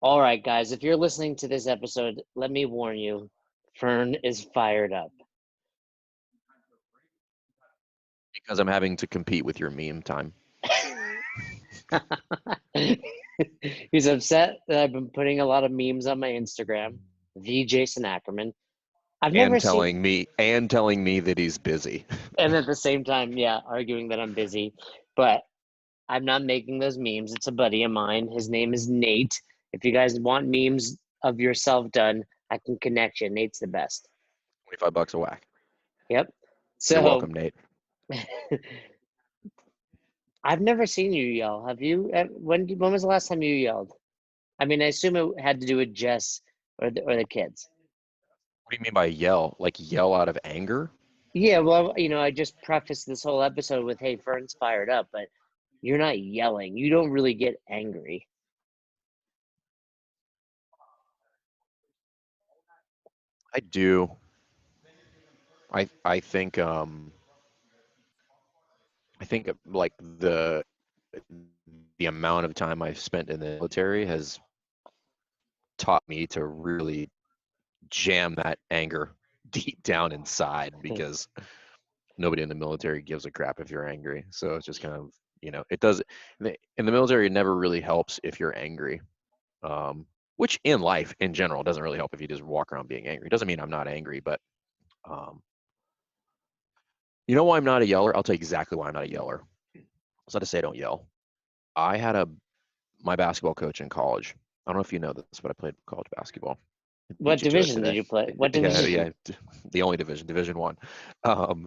All right, guys, if you're listening to this episode, let me warn you, Fern is fired up. Because I'm having to compete with your meme time. He's upset that I've been putting a lot of memes on my Instagram, the Jason Ackerman. I've never seen, telling me that he's busy. and at the same time, yeah, arguing that I'm busy, but I'm not making those memes. It's a buddy of mine. His name is Nate. If you guys want memes of yourself done, I can connect you. Nate's the best. $25 a whack. Yep. You're So welcome, Nate. I've never seen you yell. Have you? When was the last time you yelled? I mean, I assume it had to do with Jess or the kids. What do you mean by yell? Like yell out of anger? Yeah, well, I just prefaced this whole episode with, "Hey, Fern's fired up," but you're not yelling. You don't really get angry. I do. I think like the amount of time I've spent in the military has taught me to really jam that anger deep down inside because nobody in the military gives a crap if you're angry. So it's just kind of, it does in the military, it never really helps if you're angry. Which in life in general doesn't really help if you just walk around being angry. It doesn't mean I'm not angry, but you know why I'm not a yeller? I'll tell you exactly why I'm not a yeller. It's not to say I don't yell. I had my basketball coach in college. I don't know if you know this, but I played college basketball. I What beat you to it division did today. you play? What Yeah, division? yeah, the only Division 1. Um,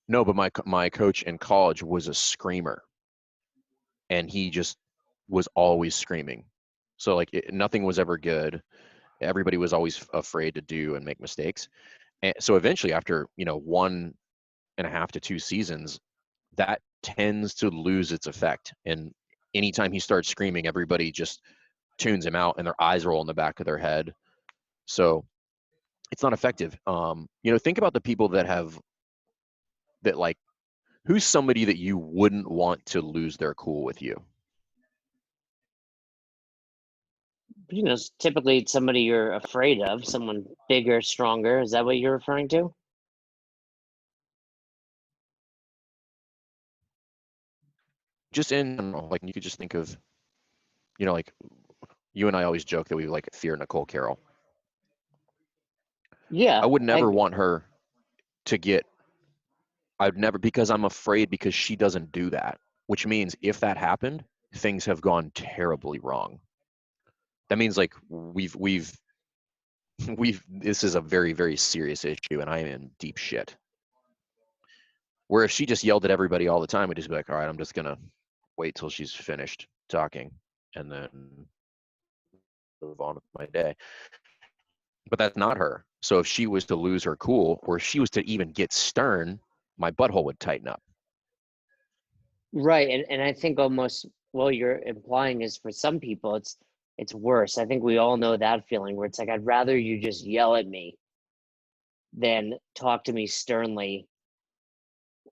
no, but my coach in college was a screamer, and he just was always screaming. So like nothing was ever good. Everybody was always afraid to do and make mistakes. And so eventually, after 1.5 to 2 seasons, that tends to lose its effect. And anytime he starts screaming, everybody just tunes him out, and their eyes roll in the back of their head. So it's not effective. Think about the people that like, who's somebody that you wouldn't want to lose their cool with you? Typically it's somebody you're afraid of, someone bigger, stronger. Is that what you're referring to? Just in general, like you could just think of, like you and I always joke that we like fear Nicole Carroll. Yeah, I would never want her to get. I'd never, because I'm afraid, because she doesn't do that. Which means if that happened, things have gone terribly wrong. That means like we've this is a very, very serious issue, and I am in deep shit. Where if she just yelled at everybody all the time, we'd just be like, all right, I'm just gonna wait till she's finished talking and then move on with my day. But that's not her. So if she was to lose her cool, or if she was to even get stern, my butthole would tighten up. right. And I think almost what you're implying is for some people it's worse. I think we all know that feeling where it's like, I'd rather you just yell at me than talk to me sternly,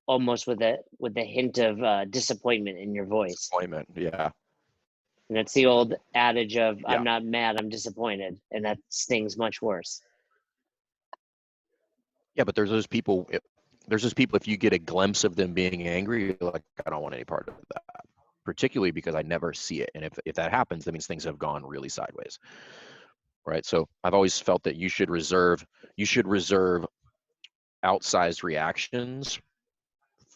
almost with a hint of disappointment in your voice. Disappointment, yeah. And it's the old adage of, Yeah. I'm not mad, I'm disappointed, and that stings much worse. Yeah, but there's those people. If you get a glimpse of them being angry, you're like, I don't want any part of that. Particularly because I never see it, and if that happens, that means things have gone really sideways, right? So I've always felt that you should reserve outsized reactions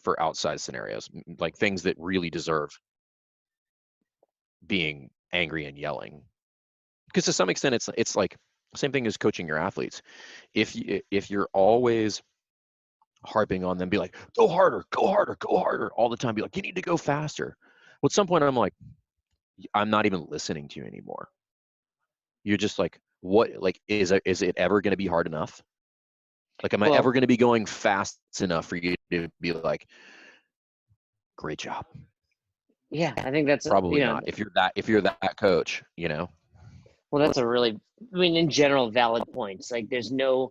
for outsized scenarios, like things that really deserve being angry and yelling. Because to some extent, it's like the same thing as coaching your athletes. If you're always harping on them, be like, go harder, go harder, go harder all the time, be like, you need to go faster. Well, at some point, I'm like, I'm not even listening to you anymore. You're just like, what? Like, is it ever going to be hard enough? Like, am I ever Well, going to be going fast enough for you to be like, great job? yeah, I think that's Probably not. If you're that coach. well, that's a really, I mean, in general, valid points. Like, there's no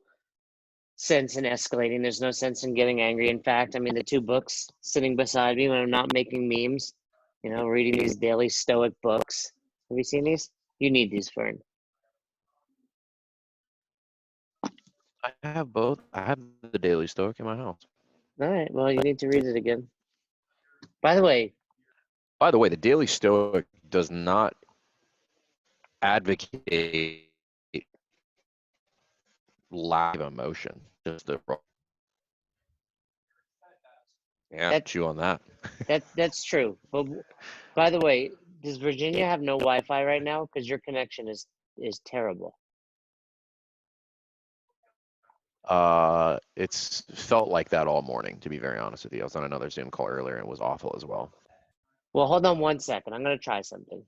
sense in escalating. There's no sense in getting angry. In fact, I mean, the two books sitting beside me when I'm not making memes, reading these daily Stoic books. Have you seen these? You need these, Fern. I have both. I have the Daily Stoic in my house. All right. Well, you need to read it again. By the way, The Daily Stoic does not advocate lack of emotion. Just the yeah, that chew on that. that's true. But by the way, does Virginia have no Wi-Fi right now? Because your connection is terrible. It's felt like that all morning, to be very honest with you. I was on another Zoom call earlier and it was awful as well. Well, hold on 1 second. I'm gonna try something.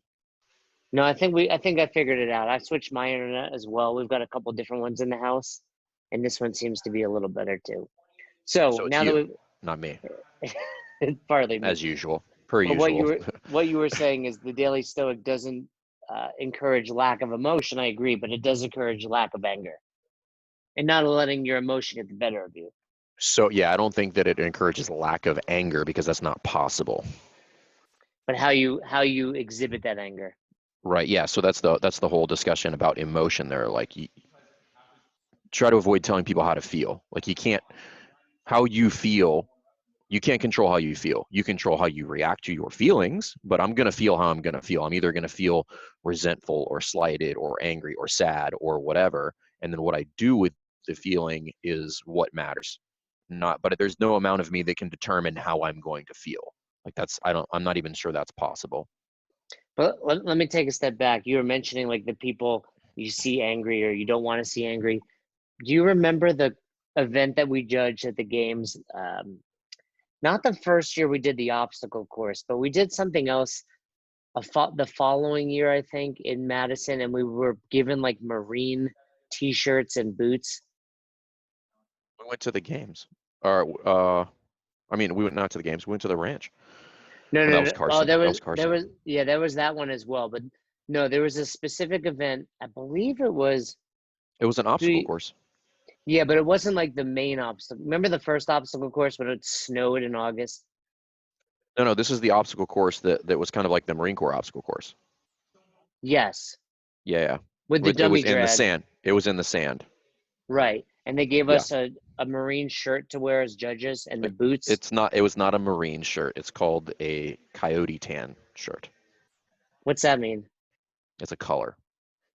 No, I think I figured it out. I switched my internet as well. We've got a couple different ones in the house, and this one seems to be a little better too. So So it's now that you, we, not me, it's partly me. as usual, per But usual. what you were saying is the Daily Stoic doesn't encourage lack of emotion. I agree, but it does encourage lack of anger and not letting your emotion get the better of you. So yeah, I don't think that it encourages lack of anger because that's not possible. But how you exhibit that anger. Right. Yeah. So that's the whole discussion about emotion there. Like you try to avoid telling people how to feel. Like you can't how you feel. You can't control how you feel. You control how you react to your feelings, but I'm going to feel how I'm going to feel. I'm either going to feel resentful or slighted or angry or sad or whatever. And then what I do with the feeling is what matters. Not, but there's no amount of me that can determine how I'm going to feel. Like I'm not even sure that's possible. But let me take a step back. You were mentioning like the people you see angry or you don't want to see angry. Do you remember the event that we judged at the games? Not the first year we did the obstacle course, but we did something else the following year, I think, in Madison, and we were given like marine t-shirts and boots. We went to the games. Or I mean, we went not to the games. We went to the ranch. No, Oh, that no, was no. Oh, Carson. there That was was there Carson. was yeah, there was that one as well. But no, there was a specific event. I believe it was It was an obstacle three. course. Yeah, but it wasn't like the main obstacle. Remember the first obstacle course when it snowed in August? No, no, this is the obstacle course that was kind of like the Marine Corps obstacle course. Yes, Yeah, yeah. with the It dummy was in the drag, sand. It was in the sand. right? And they gave Yeah. us a marine shirt to wear as judges and the It, boots. it's not. It was not a Marine shirt. It's called a coyote tan shirt. What's that mean? It's a color.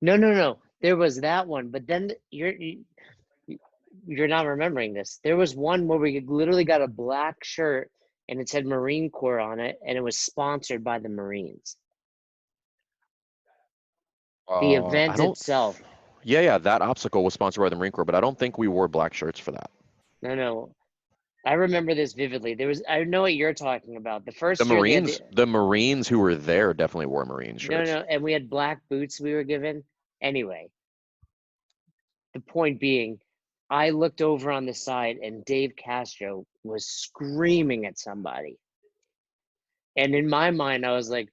No, no, no. There was that one, but then you're not remembering this. There was one where we literally got a black shirt and it said Marine Corps on it, and it was sponsored by the Marines. The I event don't. itself. Yeah, yeah. That obstacle was sponsored by the Marine Corps, but I don't think we wore black shirts for that. No, no. I remember this vividly. I know what you're talking about. The The first year they had Marines, the Marines who were there definitely wore Marine no, shirts. no, and we had black boots we were given. Anyway, the point being, I looked over on the side and Dave Castro was screaming at somebody. And in my mind, I was like,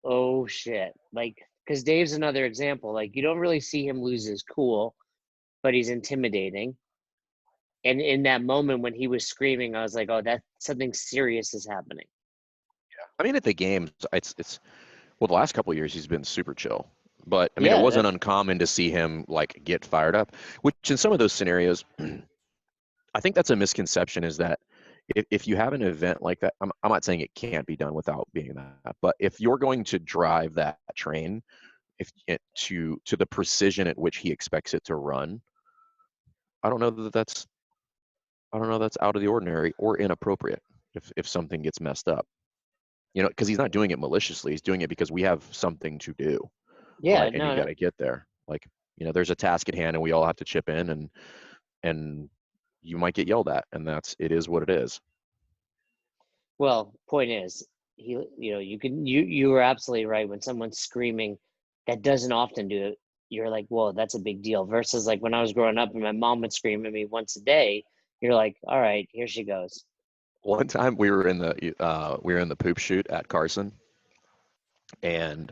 oh shit. Like, because Dave's another example. Like, you don't really see him lose his cool, but he's intimidating. And in that moment when he was screaming, I was like, oh, that something serious is happening. I mean, at the games, it's well, the last couple of years he's been super chill. But I mean, it Yeah, wasn't uncommon to see him like get fired up, which in some of those scenarios, I think that's a misconception is that if you have an event like that, I'm not saying it can't be done without being that, but if you're going to drive that train if it, to the precision at which he expects it to run, I don't know that that's I don't know that's out of the ordinary or inappropriate if something gets messed up. You know, because he's not doing it maliciously. He's doing it because we have something to do, yeah, right? And you got no. to get there. Like, you know, there's a task at hand, and we all have to chip in, and you might get yelled at, and it is what it is. Well, point is, you were absolutely right. When someone's screaming, that doesn't often do it. You're like, whoa, that's a big deal. Versus like when I was growing up and my mom would scream at me once a day, you're like, all right, here she goes. One time we were in the poop chute at Carson, and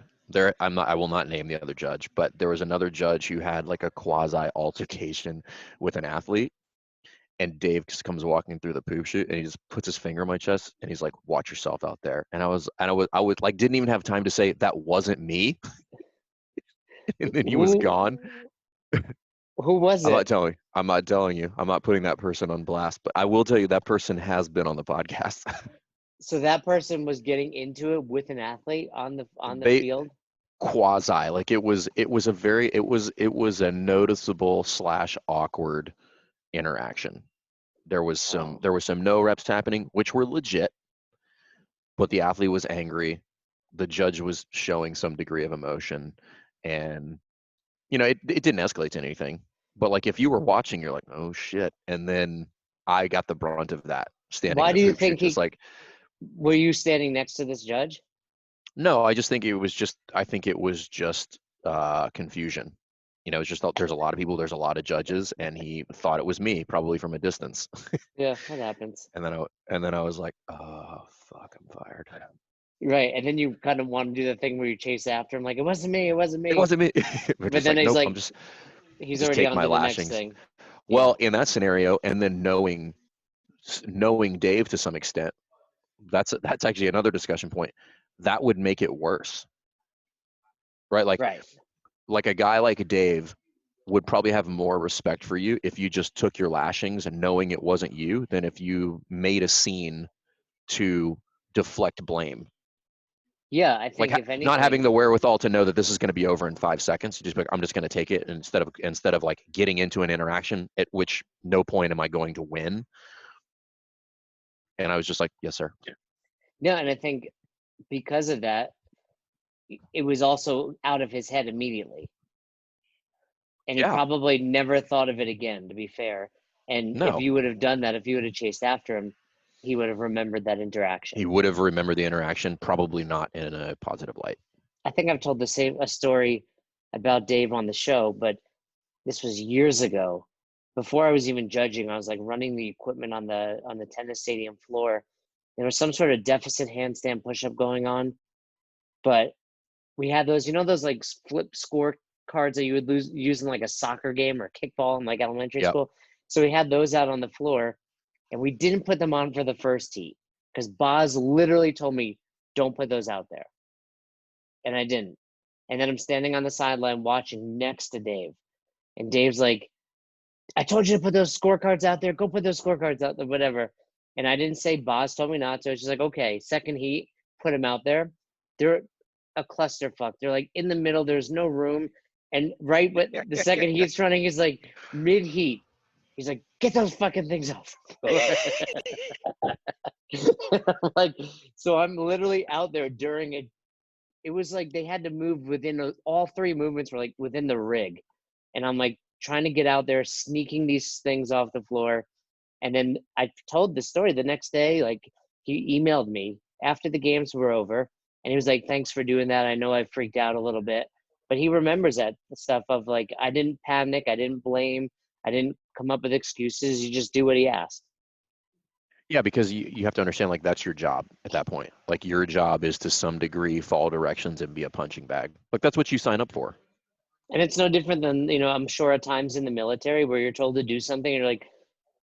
I will not name the other judge, but there was another judge who had like a quasi altercation with an athlete, and Dave just comes walking through the poop chute and he just puts his finger on my chest and he's like, "Watch yourself out there." And I was like, didn't even have time to say that wasn't me. and then he was gone. Who who was I'm not it? telling. I'm not telling you. I'm not putting that person on blast, but I will tell you that person has been on the podcast. So that person was getting into it with an athlete on the Ba- field. Quasi, like it was a noticeable slash awkward interaction. There was some Oh, there was some no reps happening, which were legit, but the athlete was angry. The judge was showing some degree of emotion, and it didn't escalate to anything. But like if you were watching, you're like, oh shit, and then I got the brunt of that standing why in a do you poop shoot, think just he? like Were you standing next to this judge? no, I think it was just confusion. It's just there's a lot of people, there's a lot of judges, and he thought it was me, probably from a distance. Yeah, that happens. And then I was like, oh fuck, I'm fired. Right, and then you kind of want to do the thing where you chase after him, like it wasn't me, it wasn't It me. wasn't me. But But just then like, he's nope, like, he's just already take on my to the next lashings. thing. Yeah, Well, in that scenario, and then knowing Dave to some extent, that's actually another discussion point. That would make it worse, right? right. Like a guy like Dave would probably have more respect for you if you just took your lashings and knowing it wasn't you than if you made a scene to deflect blame. Yeah, I Like think if not having anything, the wherewithal to know that this is going to be over in 5 seconds. You just be like, I'm just going to take it instead of like getting into an interaction at which no point am I going to win. And I was just like, yes, sir. no, and I think because of that, it was also out of his head immediately. And he Yeah. probably never thought of it again, to be fair. And if No. you would have done that, if you would have chased after him, he would have remembered that He interaction. would have remembered the interaction, probably not in a positive light. I think I've told a story about Dave on the show, but this was years ago. Before I was even judging, I was like running the equipment on the tennis stadium floor. There was some sort of deficit handstand push-up going on, but we had those, those like flip score cards that you would use in like a soccer game or kickball in like elementary Yep. school. So we had those out on the floor, and we didn't put them on for the first heat because Boz literally told me, "Don't put those out there," and I didn't. And then I'm standing on the sideline watching next to Dave, and Dave's like, "I told you to put those scorecards out there. Go put those scorecards out there, whatever." And I didn't say Boz told me not to. It's just like, okay, second heat, put them out there. They're a clusterfuck. They're like in the middle. There's no room. And right when the second heat's running, he's like mid heat. He's like, get those fucking things off the floor. Like, so I'm literally out there during it. It was like they had to move within all three movements were like within the rig. And I'm like trying to get out there, sneaking these things off the floor. And then I told the story the next day. Like he emailed me after the games were over, and he was like, "Thanks for doing that. I know I freaked out a little bit, but he remembers that stuff of like I didn't panic, I didn't blame, I didn't come up with excuses. You just do what he asked." Yeah, because you have to understand, like, that's your job at that point. Like, your job is to some degree follow directions and be a punching bag. Like, that's what you sign up for. And it's no different than I'm sure at times in the military where you're told to do something and you're like,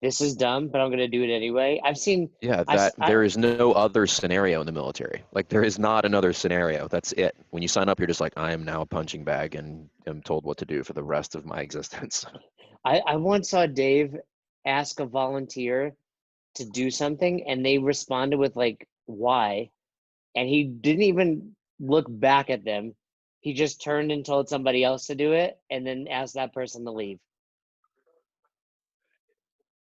"This is dumb, but I'm going to do it anyway." I've seen Yeah, I that there is no other scenario in the military. Like, there is not another scenario. That's it. When you sign up, you're just like, I am now a punching bag and am told what to do for the rest of my existence. I once saw Dave ask a volunteer to do something and they responded with like why, and he didn't even look back at them. He just turned and told somebody else to do it and then asked that person to leave.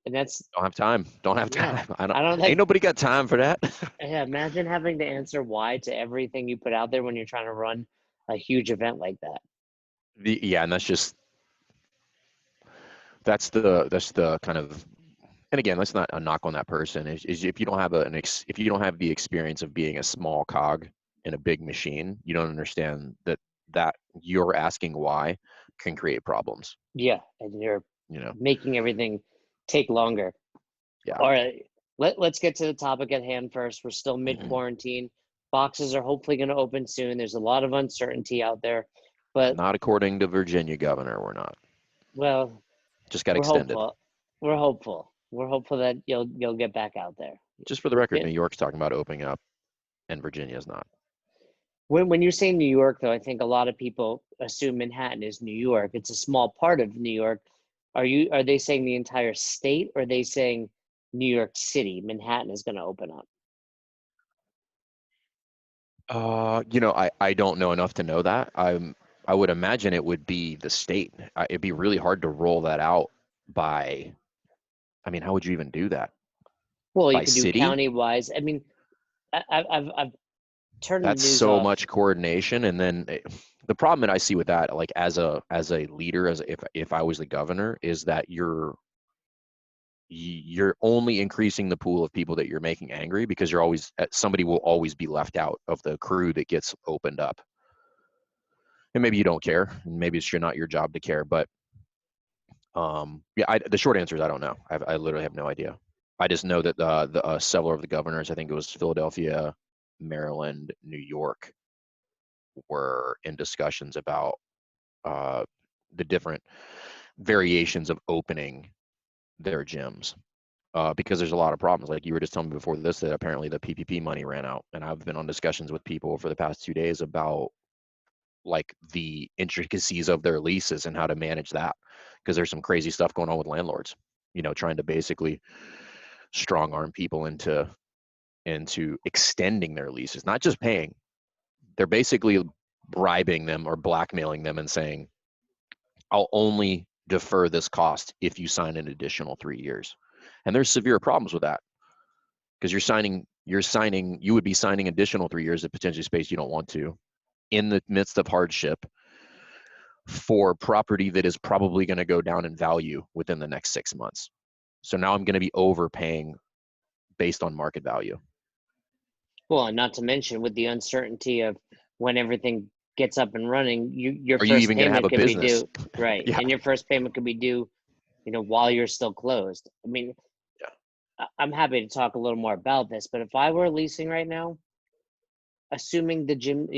And that's Don't have time. Don't have yeah, time. I don't. I don't Ain't like nobody got time for that. yeah, imagine having to answer why to everything you put out there when you're trying to run a huge event like that. Yeah, and that's the kind of, and again, that's not a knock on that person. Is if you don't have if you don't have the experience of being a small cog in a big machine, you don't understand that you're asking why can create problems. Yeah, and you're You know. making everything take longer. Yeah. All right, let's get to the topic at hand first. We're still mid Hmm. quarantine. Boxes are hopefully going to open soon. There's a lot of uncertainty out there, but Not according to Virginia governor. We're not. well, Just got we're extended. hopeful. We're hopeful. We're hopeful that you'll get back out there. Just for the It's record, been New York's talking about opening up, and Virginia's not. When you say New York, though, I think a lot of people assume Manhattan is New York. It's a small part of New York. Are they saying the entire state, or are they saying New York City, Manhattan is going to open up? I don't know enough to know that. I would imagine it would be the state. It'd be really hard to roll that out by, I mean, how would you even do that? Well, you By could do city? county wise. I mean, I've turned the That's news so off. much coordination. And then the problem that I see with that, like as a leader, as if I was the governor, is that you're only increasing the pool of people that you're making angry, because you're always somebody will always be left out of the crew that gets opened up. And maybe you don't care, and maybe it's not your job to care, but yeah, the short answer is I don't know. I literally have no idea. I just know that several of the governors, I think it was Philadelphia, Maryland, New York, were in discussions about uh, the different variations of opening their gyms. Because there's a lot of problems. Like you were just telling me before this, that apparently the PPP money ran out, and I've been on discussions with people for the past 2 days about like the intricacies of their leases and how to manage that, because there's some crazy stuff going on with landlords, trying to basically strong arm people into extending their leases, not just paying. They're basically bribing them or blackmailing them and saying, I'll only defer this cost if you sign an additional 3 years. And there's severe problems with that, because you would be signing additional 3 years of potentially space you don't want to in the midst of hardship for property that is probably going to go down in value within the next 6 months. So now I'm going to be overpaying based on market value. Well, and not to mention with the uncertainty of when everything gets up and running, your Are you first even going to have payment a could be business? due, right? Yeah. And your first payment could be due, while you're still closed. I mean, Yeah. I'm happy to talk a little more about this, but if I were leasing right now, assuming the gym,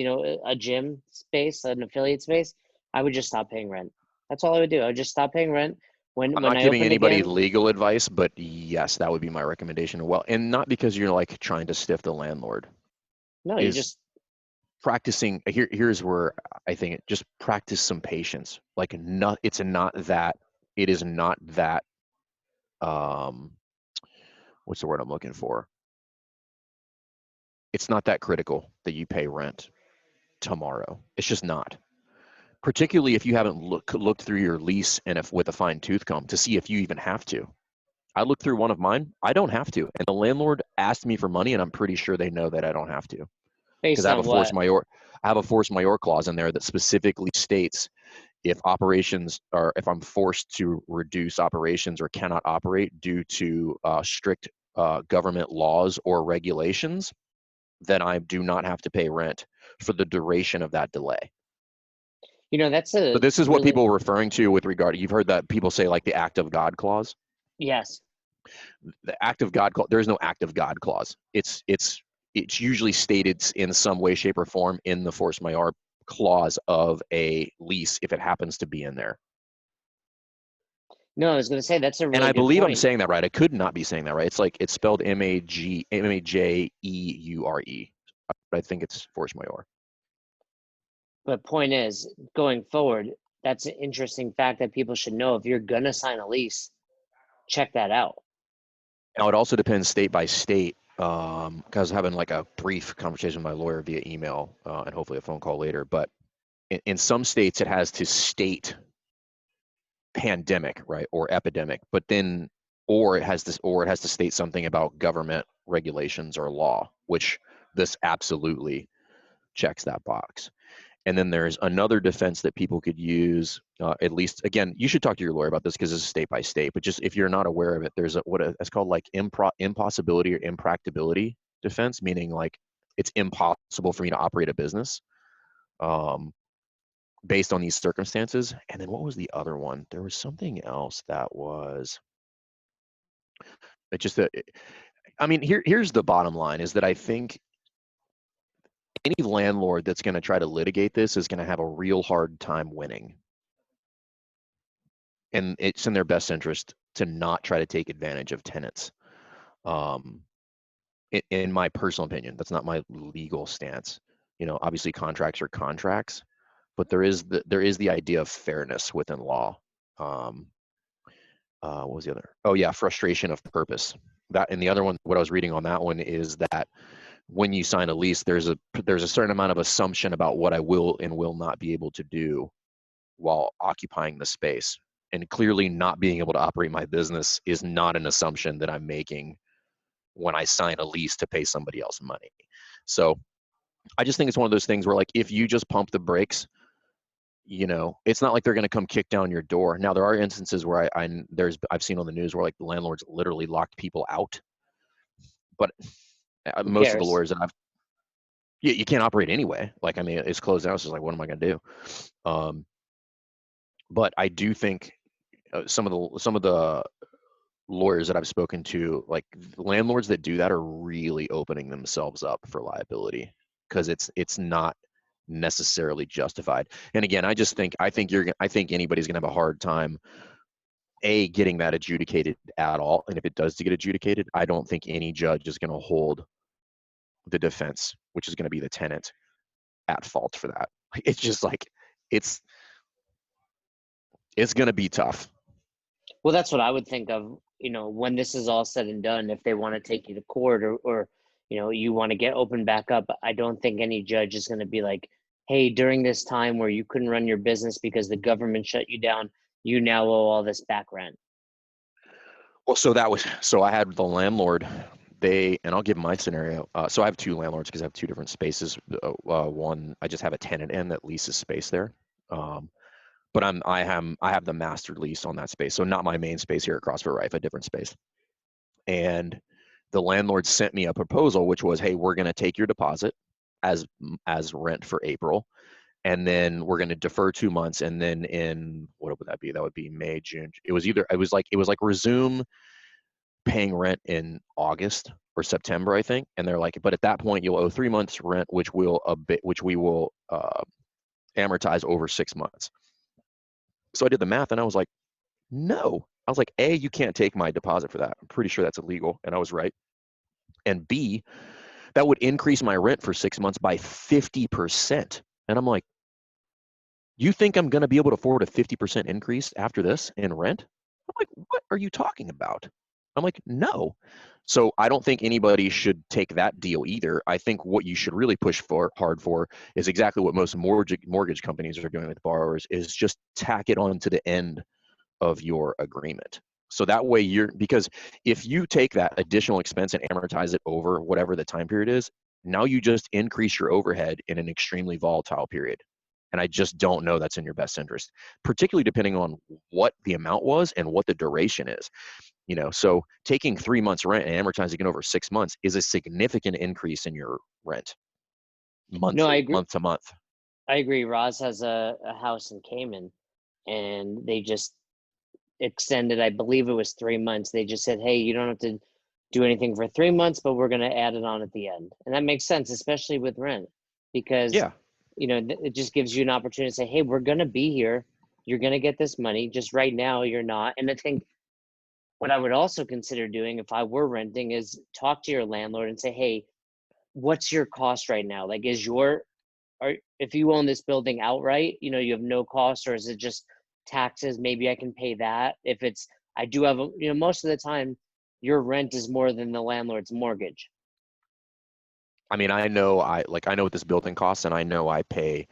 a gym space, an affiliate space, I would just stop paying rent. That's all I would do. I would just stop paying rent when I'm when not I giving open anybody again. legal advice, but yes, that would be my recommendation. Well, and not because you're like trying to stiff the landlord, No, you is just practicing. Here's where I think just practice some patience. Like not, it is not that, um, what's the word I'm looking for? It's not that critical that you pay rent tomorrow. It's just not. Particularly if you haven't looked through your lease and if with a fine tooth comb to see if you even have to. I looked through one of mine. I don't have to, and the landlord asked me for money, and I'm pretty sure they know that I don't have to, because based I have on a force what? majeure. I have a force majeure clause in there that specifically states if operations or if I'm forced to reduce operations or cannot operate due to strict government laws or regulations, then I do not have to pay rent for the duration of that delay. That's So a this is what really people are referring to with regard. You've heard that people say like the act of God clause. yes. The act of God clause. There is no act of God clause. It's usually stated in some way, shape, or form in the force majeure clause of a lease if it happens to be in there. No, I was going to say that's a And really I good believe I'm point. saying that right. I could not be saying that right. It's spelled Majeure. But I think it's force majeure. But point is, going forward, that's an interesting fact that people should know. If you're gonna sign a lease, check that out. Now it also depends state by state. Because I was having like a brief conversation with my lawyer via email and hopefully a phone call later. But in some states, it has to state pandemic, right, or epidemic, but then or it has to state something about government regulations or law, which this absolutely checks that box. And then there's another defense that people could use. At least, again, you should talk to your lawyer about this because it's state by state. But just if you're not aware of it, there's it's called like impossibility or impracticability defense, meaning like it's impossible for me to operate a business um, based on these circumstances. And then what was the other one? There was something else that was it just. I mean, here's the bottom line: is that I think any landlord that's going to try to litigate this is going to have a real hard time winning. And it's in their best interest to not try to take advantage of tenants. Um, in my personal opinion, that's not my legal stance. obviously contracts are contracts, but there is the idea of fairness within law. Um, what was the other? Oh yeah, frustration of purpose. That, and the other one, what I was reading on that one is that when you sign a lease, there's a certain amount of assumption about what I will and will not be able to do while occupying the space. And clearly not being able to operate my business is not an assumption that I'm making when I sign a lease to pay somebody else money. So I just think it's one of those things where, like, if you just pump the brakes, it's not like they're going to come kick down your door. Now there are instances where I've seen on the news where, like, the landlords literally locked people out, but Who most of the cares? lawyers that I've you can't operate anyway. Like, I mean, it's closed down. It's just like, what am I going to do? Um, but I do think some of the lawyers that I've spoken to, like, landlords that do that are really opening themselves up for liability, because it's not necessarily justified. And again, I think anybody's gonna have a hard time getting that adjudicated at all. And if it does to get adjudicated, I don't think any judge is going to hold the defense, which is going to be the tenant, at fault for that. It's just like it's it's going to be tough. Well, that's what I would think of, when this is all said and done, if they want to take you to court, or you want to get open back up. I don't think any judge is going to be like, hey, during this time where you couldn't run your business because the government shut you down, you now owe all this back rent. Well, so I had the landlord. And I'll give my scenario. So I have two landlords because I have two different spaces. One, I just have a tenant in that leases space there. Um, but I have the master lease on that space, so not my main space here at CrossFit, right? I have a different space. And the landlord sent me a proposal, which was, hey, we're going to take your deposit as rent for April, and then we're going to defer 2 months, and then in, what would that be? That would be May, June. It was like resume paying rent in August or September, I think. And they're like, but at that point you'll owe 3 months rent, which we will amortize over 6 months. So I did the math and I was like, no. I was like, A, you can't take my deposit for that. I'm pretty sure that's illegal. And I was right. And B, that would increase my rent for 6 months by 50%. And I'm like, you think I'm going to be able to afford a 50% increase after this in rent? I'm like, what are you talking about? I'm like, no. So I don't think anybody should take that deal either. I think what you should really push hard for is exactly what most mortgage companies are doing with borrowers, is just tack it on to the end of your agreement. So that way because if you take that additional expense and amortize it over whatever the time period is, now you just increase your overhead in an extremely volatile period. And I just don't know that's in your best interest, particularly depending on what the amount was and what the duration is. So taking 3 months rent and amortizing it over 6 months is a significant increase in your rent No, I agree. month to month. I agree. Roz has a house in Cayman, and they just extended, I believe it was 3 months. They just said, hey, you don't have to do anything for 3 months, but we're going to add it on at the end. And that makes sense, especially with rent, because, Yeah. it just gives you an opportunity to say, hey, we're going to be here. You're going to get this money. Just right now, you're not. And I think what I would also consider doing if I were renting is talk to your landlord and say, hey, what's your cost right now? Like, if you own this building outright, you have no cost, or is it just taxes? Maybe I can pay that. If it's, I do have most of the time, your rent is more than the landlord's mortgage. I mean, I know what this building costs, and I know I pay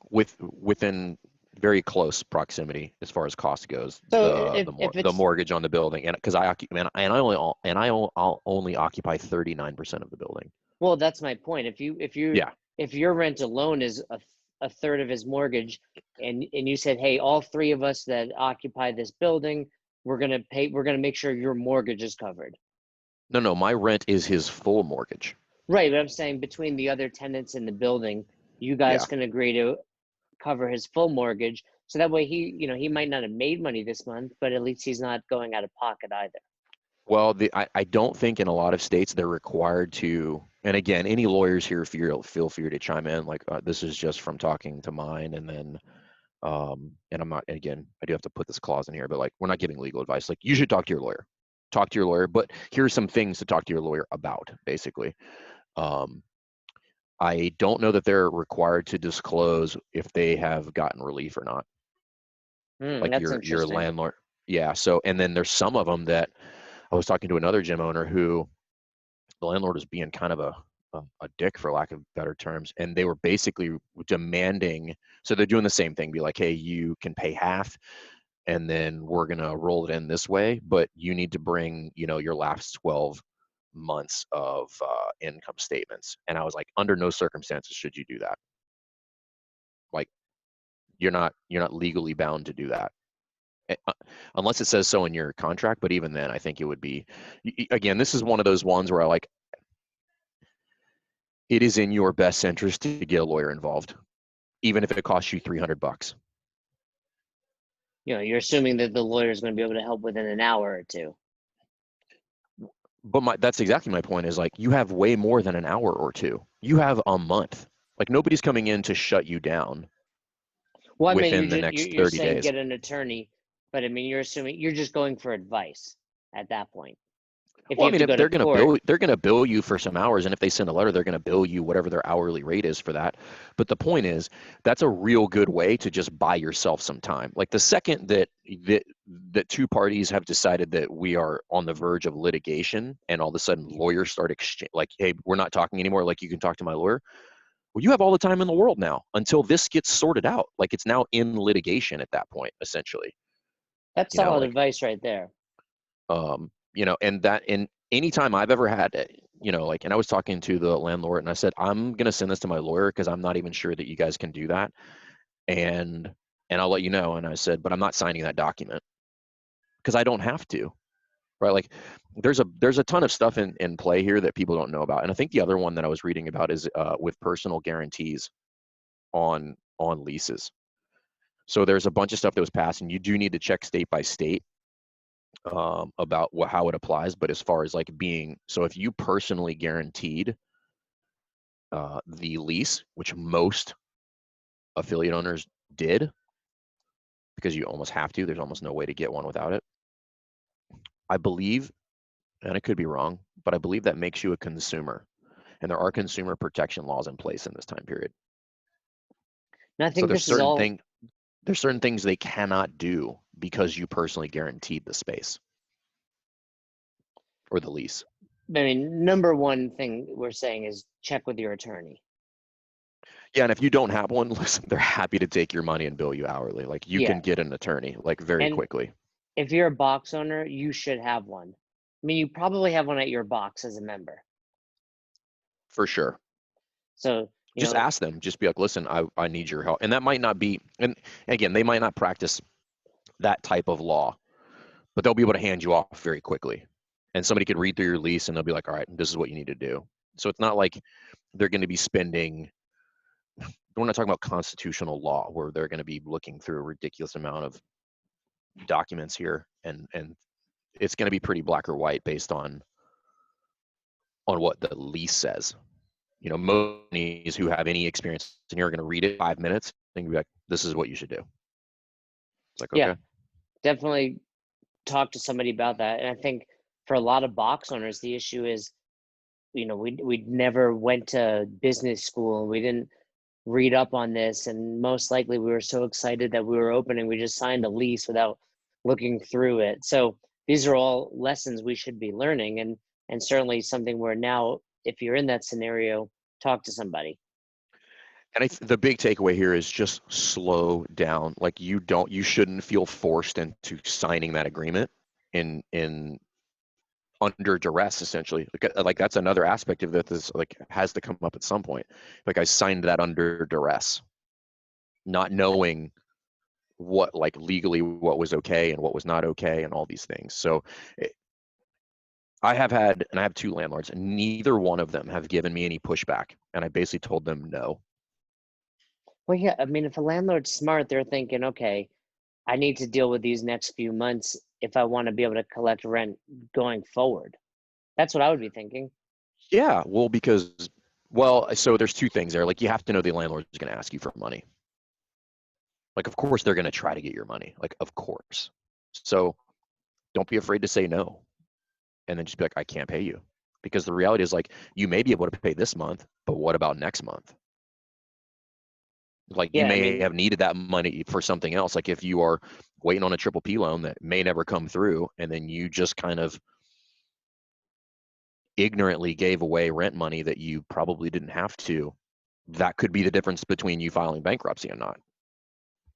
within very close proximity as far as cost goes, So the if the it's, mortgage on the building, and because I'll only occupy 39% of the building. well, that's my point. Yeah. If your rent alone is a third of his mortgage, and you said, hey, all three of us that occupy this building, we're gonna make sure your mortgage is covered. No, my rent is his full mortgage. Right, but I'm saying between the other tenants in the building, you guys Yeah. can agree to cover his full mortgage. So that way he might not have made money this month, but at least he's not going out of pocket either. Well, I don't think in a lot of states they're required to. And again, any lawyers here, feel free to chime in. Like, this is just from talking to mine, and then and I'm not. Again, I do have to put this clause in here, but, like, we're not giving legal advice. Like, you should talk to your lawyer. Talk to your lawyer. But here's some things to talk to your lawyer about, basically. Um, I don't know that they're required to disclose if they have gotten relief or not. Like That's your interesting. landlord. Yeah. So, and then there's some of them that I was talking to another gym owner who the landlord was being kind of a dick, for lack of better terms, and they were basically demanding. So they're doing the same thing, be like, hey, you can pay half, and then we're gonna roll it in this way, but you need to bring, your last 12 months of income statements. And I was like, under no circumstances should you do that. Like, you're not legally bound to do that. Unless it says so in your contract. But even then, I think it would be, again, this is one of those ones where I like, it is in your best interest to get a lawyer involved, even if it costs you $300. You're assuming that the lawyer is going to be able to help within an hour or two. But that's exactly my point, is like, you have way more than an hour or two. You have a month. Like, nobody's coming in to shut you down Well, I mean, within the next you're 30 saying days. get an attorney, but I mean, you're assuming you're just going for advice at that point. If Well, you I have mean, to if go to court, they're gonna bill you for some hours, and if they send a letter, they're gonna bill you whatever their hourly rate is for that. But the point is, that's a real good way to just buy yourself some time. Like, the second that two parties have decided that we are on the verge of litigation, and all of a sudden lawyers start like, hey, we're not talking anymore. Like, you can talk to my lawyer. Well, you have all the time in the world now until this gets sorted out. Like, it's now in litigation at that point, essentially. that's solid Like, advice right there. and anytime I've ever had it, like, and I was talking to the landlord and I said, I'm going to send this to my lawyer because I'm not even sure that you guys can do that. And, and I'll let you know. And I said, but I'm not signing that document because I don't have to, right? Like, there's a ton of stuff in play here that people don't know about. And I think the other one that I was reading about is with personal guarantees on leases. So there's a bunch of stuff that was passed, and you do need to check state by state about how it applies. But as far as like being, so if you personally guaranteed the lease, which most affiliate owners did, because you almost have to, there's almost no way to get one without it. I believe, and I could be wrong, but I believe that makes you a consumer, and there are consumer protection laws in place in this time period. And I So think this is all. there's certain things they cannot do because you personally guaranteed the space or the lease. I mean, number one thing we're saying is check with your attorney. Yeah, and if you don't have one, listen, they're happy to take your money and bill you hourly. Like, you can Yeah, get an attorney like very and quickly. if you're a box owner, you should have one. I mean, you probably have one at your box as a member. For sure. So, Just ask them, just be like, listen, I need your help. And that might not be, and again, they might not practice that type of law, but they'll be able to hand you off very quickly. And somebody could read through your lease and they'll be like, all right, this is what you need to do. So it's not like they're going to be spending, we're not talking about constitutional law where they're going to be looking through a ridiculous amount of documents here. And it's going to be pretty black or white based on what the lease says. Most companies who have any experience and you're going to read it 5 minutes and be like, this is what you should do. It's like, yeah, okay. definitely talk to somebody about that. And I think for a lot of box owners, the issue is, we never went to business school and we didn't read up on this. And most likely we were so excited that we were opening, we just signed a lease without looking through it. So these are all lessons we should be learning. And certainly something where now, if you're in that scenario, talk to somebody. And the big takeaway here is just slow down. Like, you shouldn't feel forced into signing that agreement in under duress, essentially. Like that's another aspect of this, like, has to come up at some point. Like, I signed that under duress, not knowing what, like, legally what was okay and what was not okay and all these things. So I have two landlords, and neither one of them have given me any pushback. And I basically told them no. Well, yeah, I mean, if a landlord's smart, they're thinking, okay, I need to deal with these next few months if I want to be able to collect rent going forward. That's what I would be thinking. Yeah, well, well, so there's two things there. Like, you have to know the landlord is going to ask you for money. Like, of course they're going to try to get your money. Like, of course. So don't be afraid to say no, and then just be like, I can't pay you. because the reality is like you may be able to pay this month, but what about next month? Like you Yeah, I may mean, have needed that money for something else. Like if you are waiting on a triple P loan that may never come through, and then you just kind of ignorantly gave away rent money that you probably didn't have to, that could be the difference between you filing bankruptcy and not.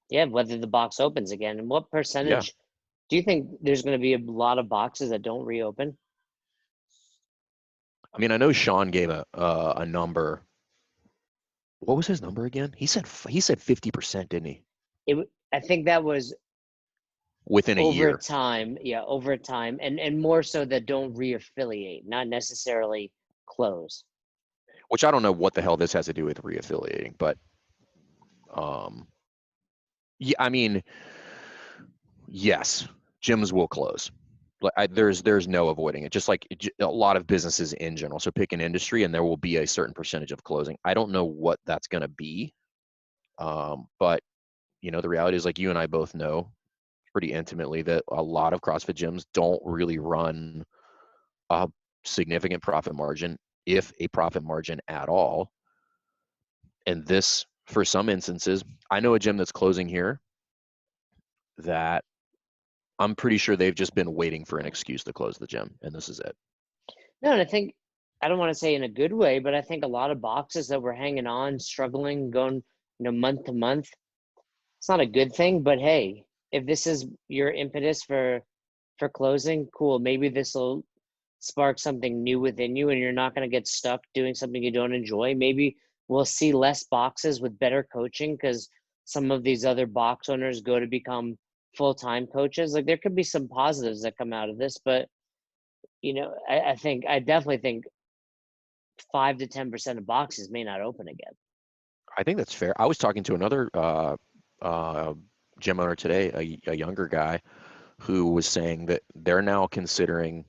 yeah, whether the box opens again. And what Yeah. percentage do you think there's going to be a lot of boxes that don't reopen? I mean, I know Sean gave a number. What was his number again? He said 50%, didn't he? I think that was Within a over year, time. Yeah, over time, and more so that don't reaffiliate, not necessarily close. which I don't know what the hell this has to do with reaffiliating, but um, yeah, I mean, yes, gyms will close. There's no avoiding it. Just like a lot of businesses in general. So pick an industry, and there will be a certain percentage of closing. I don't know what that's going to be, but the reality is, like you and I both know pretty intimately, that a lot of CrossFit gyms don't really run a significant profit margin, if a profit margin at all. And this, for some instances, I know a gym that's closing here that I'm pretty sure they've just been waiting for an excuse to close the gym, and this is it. No, and I think I don't want to say in a good way, but I think a lot of boxes that were hanging on, struggling, going, month to month, it's not a good thing. But hey, if this is your impetus for closing, cool. Maybe this will spark something new within you, and you're not going to get stuck doing something you don't enjoy. Maybe we'll see less boxes with better coaching because some of these other box owners go to become full-time coaches. Like there could be some positives that come out of this, but I definitely think 5 to 10% of boxes may not open again. I think that's fair. I was talking to another uh, gym owner today, a younger guy, who was saying that they're now considering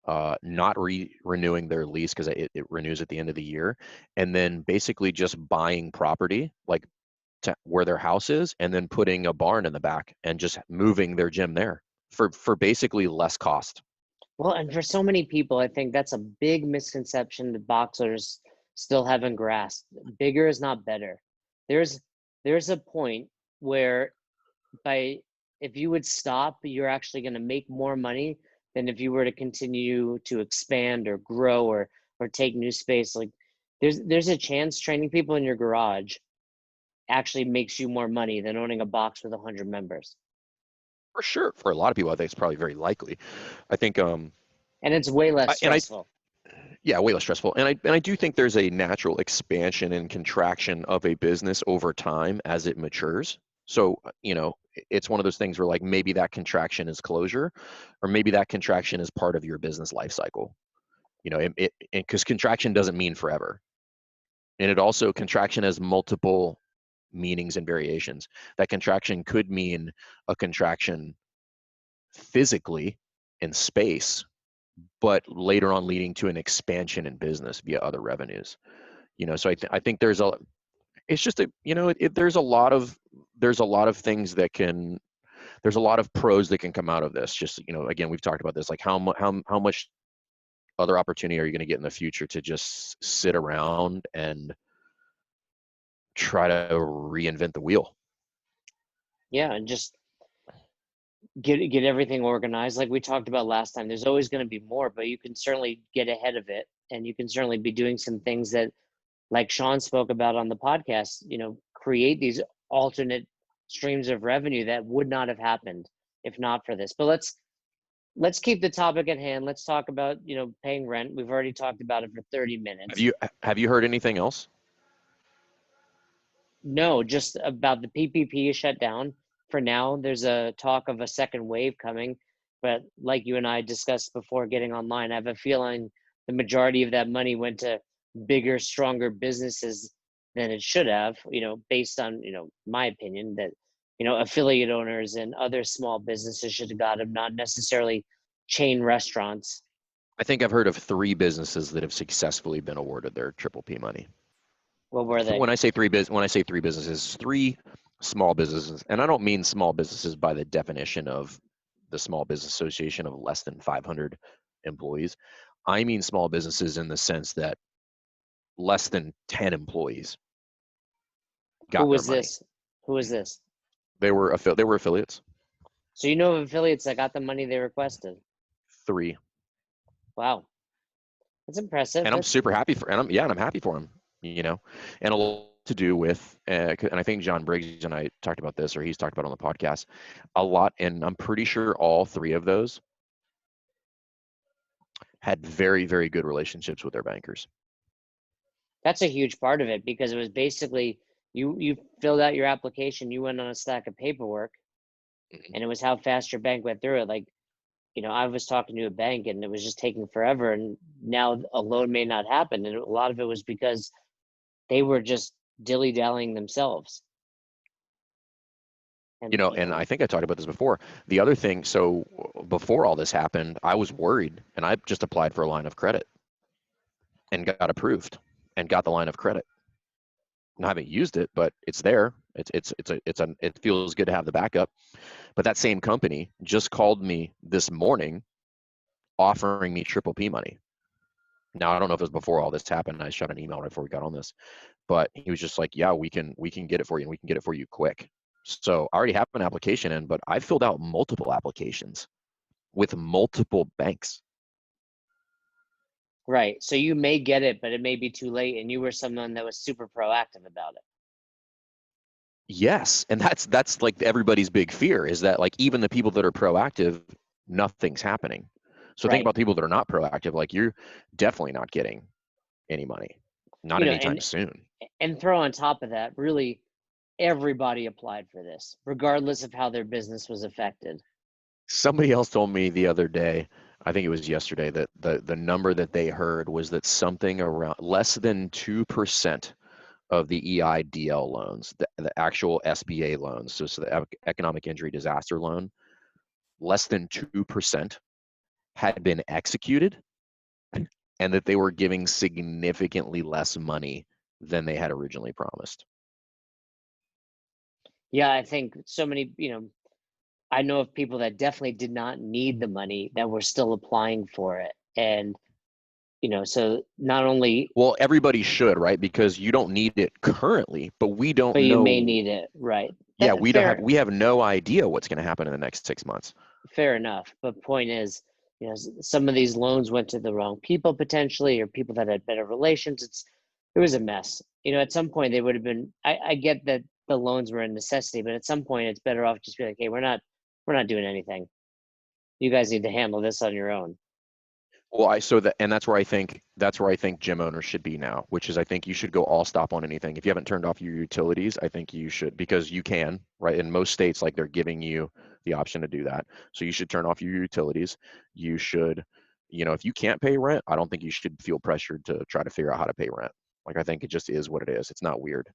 not renewing their lease because it renews at the end of the year, and then basically just buying property like where their house is, and then putting a barn in the back and just moving their gym there for basically less cost. Well, and for so many people, I think that's a big misconception that boxers still haven't grasped. Bigger is not better. There's there's a point where by if you would stop, you're actually going to make more money than if you were to continue to expand or grow or take new space. Like there's a chance training people in your garage actually makes you more money than owning a box with 100 members. For sure, for a lot of people, I think it's probably very likely. I think, And it's way less and I stressful. yeah, way less stressful. And I do think there's a natural expansion and contraction of a business over time as it matures. So, it's one of those things where like maybe that contraction is closure, or maybe that contraction is part of your business life cycle. Because contraction doesn't mean forever. And it also, contraction has multiple meanings and variations. That contraction could mean a contraction physically in space, but later on leading to an expansion in business via other revenues. So I think it's just there's a lot of things that can, there's a lot of pros that can come out of this. Just, again, we've talked about this, like how much other opportunity are you going to get in the future to just sit around and try to reinvent the wheel? Yeah, and just get everything organized like we talked about last time. There's always going to be more, but you can certainly get ahead of it, and you can certainly be doing some things that, like Sean spoke about on the podcast, create these alternate streams of revenue that would not have happened if not for this. But let's keep the topic at hand. Let's talk about, paying rent. We've already talked about it for 30 Have minutes. you have you heard anything else? No, just about the PPP is shut down for now. There's a talk of a second wave coming, but like you and I discussed before getting online, I have a feeling the majority of that money went to bigger, stronger businesses than it should have, based on, my opinion that, affiliate owners and other small businesses should have got them, not necessarily chain restaurants. I think I've heard of 3 businesses that have successfully been awarded their triple P money. What were they? When I say 3 businesses, 3 small businesses, and I don't mean small businesses by the definition of the Small Business Association of less than 500 employees. I mean small businesses in the sense that less than 10 employees Who got their was money. this? Who was this? They were affiliates. So you know of affiliates that got the money they requested. 3. Wow, that's impressive. And I'm super happy for, and I'm happy for them, you know, and a lot to do with, and I think John Briggs and I talked about this, or he's talked about it on the podcast a lot. And I'm pretty sure all 3 of those had very, very good relationships with their bankers. That's a huge part of it, because it was basically you filled out your application, you went on a stack of paperwork, and it was how fast your bank went through it. Like, I was talking to a bank and it was just taking forever, and now a loan may not happen, and a lot of it was because they were just dilly-dallying themselves. And And I think I talked about this before. The other thing, so before all this happened, I was worried, and I just applied for a line of credit and got approved and got the line of credit. I haven't used it, but it's there. It feels good to have the backup. But that same company just called me this morning offering me triple P money. Now, I don't know if it was before all this happened. I shot an email right before we got on this, but he was just like, yeah, we can get it for you, and we can get it for you quick. So I already have an application in, but I filled out multiple applications with multiple banks. right, so you may get it, but it may be too late, and you were someone that was super proactive about it. Yes, and that's like everybody's big fear, is that like even the people that are proactive, nothing's happening. So think Right. about people that are not proactive, like you're definitely not getting any money, not anytime And soon. throw on top of that, really everybody applied for this, regardless of how their business was affected. Somebody else told me the other day, I think it was yesterday, that the number that they heard was that something around less than 2% of the EIDL loans, the actual SBA loans, so the economic injury disaster loan, less than 2% had been executed, and that they were giving significantly less money than they had originally promised. Yeah, I think so many, I know of people that definitely did not need the money that were still applying for it. And, so not only, Well, everybody should, right? Because you don't need it currently, but we don't but you may know. need it, right? Yeah, That fair, we have no idea what's going to happen in the next 6 months. fair enough. But point is, some of these loans went to the wrong people potentially, or people that had better relations. It was a mess. At some point they would have been, I get that the loans were a necessity, but at some point it's better off just be like, hey, we're not doing anything. You guys need to handle this on your own. Well, and that's where I think gym owners should be now, which is I think you should go all stop on anything. If you haven't turned off your utilities, I think you should, because you can, right? In most states, like they're giving you the option to do that. So you should turn off your utilities. You should, if you can't pay rent, I don't think you should feel pressured to try to figure out how to pay rent. Like I think it just is what it is. It's not weird,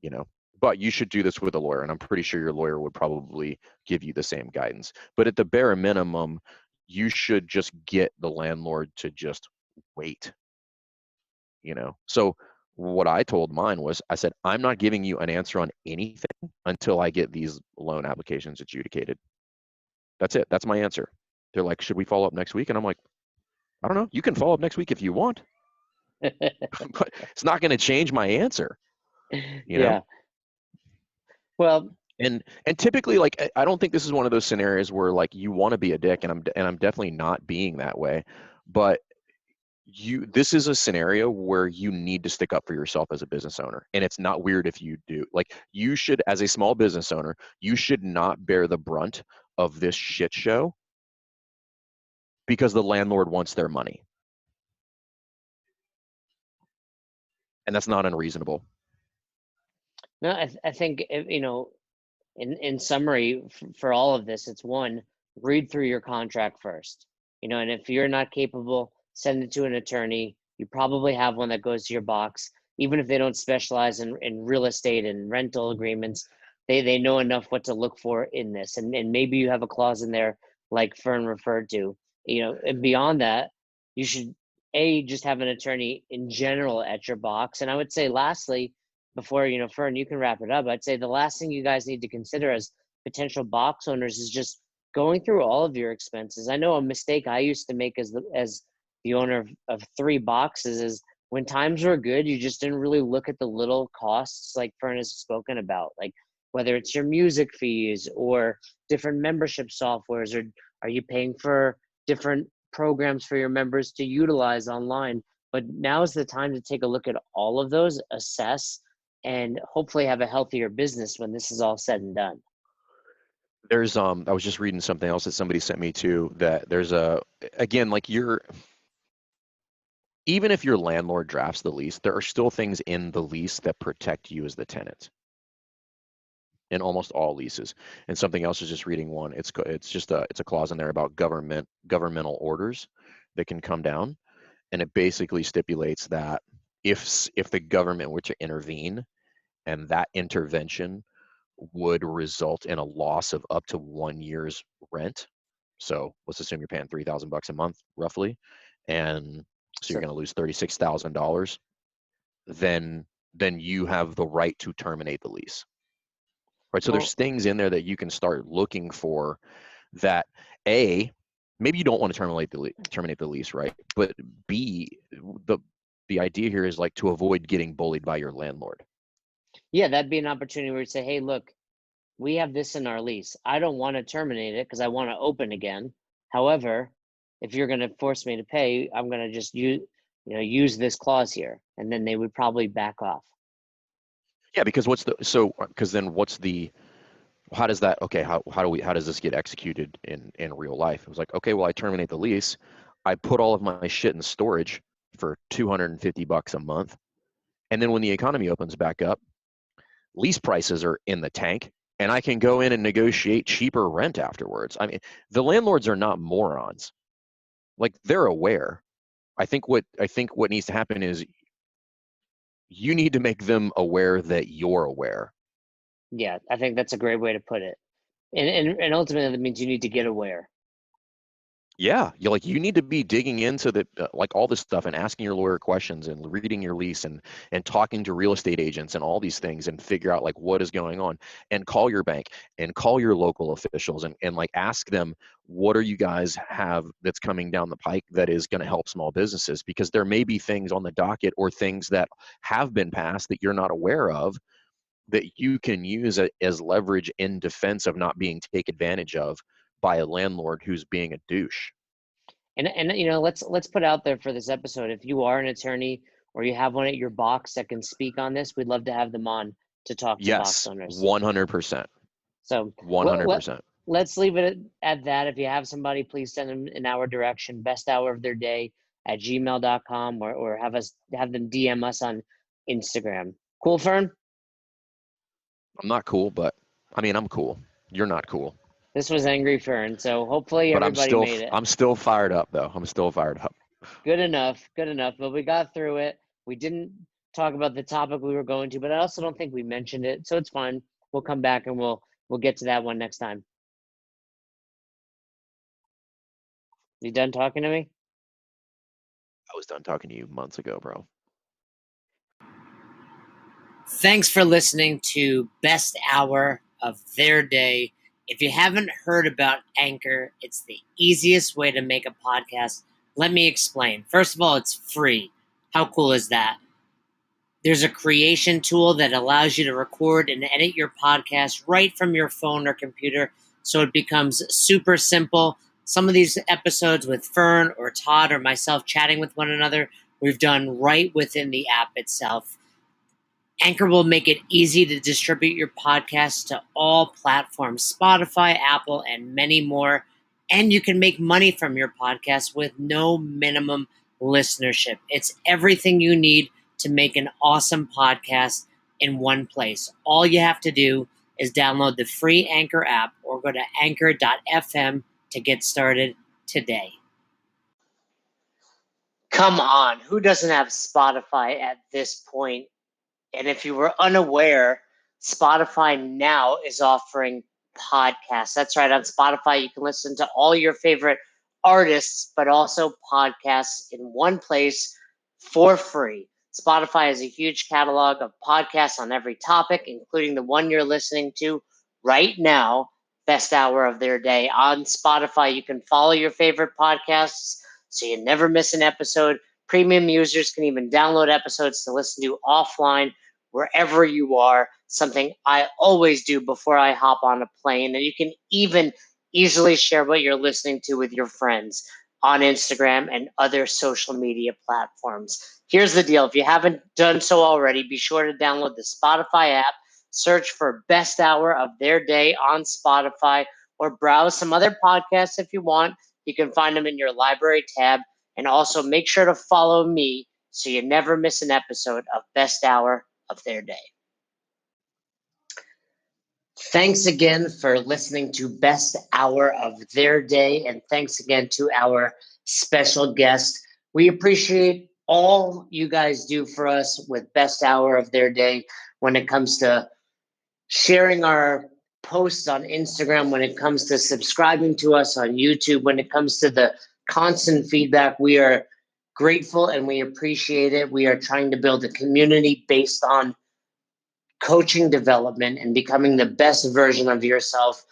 you know. But you should do this with a lawyer, and I'm pretty sure your lawyer would probably give you the same guidance. But at the bare minimum, you should just get the landlord to just wait. So what I told mine was, I said, I'm not giving you an answer on anything until I get these loan applications adjudicated. That's it. That's my answer. They're like, should we follow up next week? And I'm like, I don't know. You can follow up next week if you want, but it's not going to change my answer, you know? Yeah. Well, And typically, like, I don't think this is one of those scenarios where like you want to be a dick, and I'm definitely not being that way, but this is a scenario where you need to stick up for yourself as a business owner, and it's not weird if you do. Like, you should, as a small business owner, you should not bear the brunt of this shit show because the landlord wants their money, and that's not unreasonable. no, I think, in summary, for all of this, it's one, read through your contract first. And if you're not capable, send it to an attorney. You probably have one that goes to your box. Even if they don't specialize in real estate and rental agreements, they know enough what to look for in this. And maybe you have a clause in there like Fern referred to. And beyond that, you should just have an attorney in general at your box. And I would say lastly, before, Fern, you can wrap it up, I'd say the last thing you guys need to consider as potential box owners is just going through all of your expenses. I know a mistake I used to make as the owner of 3 boxes, is when times were good, you just didn't really look at the little costs like Fern has spoken about, like whether it's your music fees or different membership softwares, or are you paying for different programs for your members to utilize online. But now is the time to take a look at all of those, assess, and hopefully have a healthier business when this is all said and done. There's I was just reading something else that somebody sent me too, that there's again, like even if your landlord drafts the lease, there are still things in the lease that protect you as the tenant in almost all leases. And something else is just reading one. It's a clause in there about governmental orders that can come down, and it basically stipulates that if the government were to intervene and that intervention would result in a loss of up to 1 year's rent. So let's assume you're paying $3,000 a month roughly, and so you're going to lose $36,000. Then you have the right to terminate the lease. Right. So Well, there's things in there that you can start looking for that maybe you don't want to terminate the lease, right? But B, the idea here is like to avoid getting bullied by your landlord. yeah, that'd be an opportunity where you say, hey, look, we have this in our lease. I don't want to terminate it because I want to open again. However, if you're going to force me to pay, I'm going to just use this clause here, and then they would probably back off. Yeah, because how does that, okay, how does this get executed in real life? It was like, okay, well, I terminate the lease, I put all of my shit in storage for $250 a month, and then when the economy opens back up, lease prices are in the tank, and I can go in and negotiate cheaper rent afterwards. I mean, the landlords are not morons. Like, they're aware. I think what needs to happen is you need to make them aware that you're aware. Yeah, I think that's a great way to put it. And ultimately, that means you need to get aware. Yeah, you need to be digging into the like all this stuff and asking your lawyer questions and reading your lease and talking to real estate agents and all these things and figure out like what is going on, and call your bank and call your local officials and like ask them, what are you guys have that's coming down the pike that is going to help small businesses, because there may be things on the docket or things that have been passed that you're not aware of that you can use as leverage in defense of not being taken advantage of by a landlord who's being a douche. And let's put out there for this episode, if you are an attorney or you have one at your box that can speak on this, we'd love to have them on to talk to box Yes, owners. 100%. So 100%. let's leave it at that. If you have somebody, please send them in our direction, best hour of their day at gmail.com, or have them DM us on Instagram. Cool, Fern? I'm not cool, but I mean, I'm cool. You're not cool. This was Angry Fern, so hopefully But everybody made it. I'm still fired up though. I'm still fired up. Good enough, good enough. But we got through it. We didn't talk about the topic we were going to, but I also don't think we mentioned it, so it's fine. We'll come back and we'll get to that one next time. You done talking to me? I was done talking to you months ago, bro. Thanks for listening to Best Hour of Their Day. If you haven't heard about Anchor, it's the easiest way to make a podcast. Let me explain. First of all, it's free. How cool is that? There's a creation tool that allows you to record and edit your podcast right from your phone or computer, so it becomes super simple. Some of these episodes with Fern or Todd or myself chatting with one another, we've done right within the app itself. Anchor will make it easy to distribute your podcast to all platforms, Spotify, Apple, and many more. And you can make money from your podcast with no minimum listenership. It's everything you need to make an awesome podcast in one place. All you have to do is download the free Anchor app or go to anchor.fm to get started today. Come on, who doesn't have Spotify at this point? And if you were unaware, Spotify now is offering podcasts. That's right. On Spotify, you can listen to all your favorite artists, but also podcasts in one place for free. Spotify has a huge catalog of podcasts on every topic, including the one you're listening to right now, Best Hour of Their Day. On Spotify, you can follow your favorite podcasts, so you never miss an episode. Premium users can even download episodes to listen to offline wherever you are, something I always do before I hop on a plane. And you can even easily share what you're listening to with your friends on Instagram and other social media platforms. Here's the deal. If you haven't done so already, be sure to download the Spotify app, search for Best Hour of Their Day on Spotify, or browse some other podcasts if you want. You can find them in your library tab. And also make sure to follow me so you never miss an episode of Best Hour of Their Day. Thanks again for listening to Best Hour of Their Day, and thanks again to our special guest. We appreciate all you guys do for us with Best Hour of Their Day when it comes to sharing our posts on Instagram, when it comes to subscribing to us on YouTube, when it comes to the constant feedback. We are grateful and we appreciate it. We are trying to build a community based on coaching development and becoming the best version of yourself.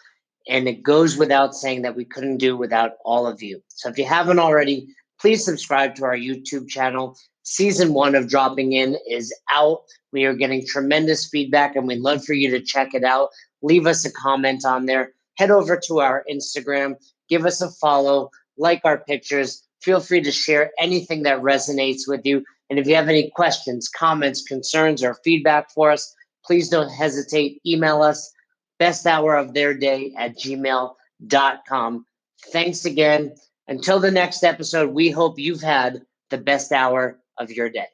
And it goes without saying that we couldn't do without all of you. So if you haven't already, please subscribe to our YouTube channel. Season 1 of Dropping In is out. We are getting tremendous feedback and we'd love for you to check it out. Leave us a comment on there. Head over to our Instagram. Give us a follow. Like our pictures. Feel free to share anything that resonates with you. And if you have any questions, comments, concerns, or feedback for us, please don't hesitate. Email us besthouroftheirday@gmail.com. Thanks again. Until the next episode, we hope you've had the best hour of your day.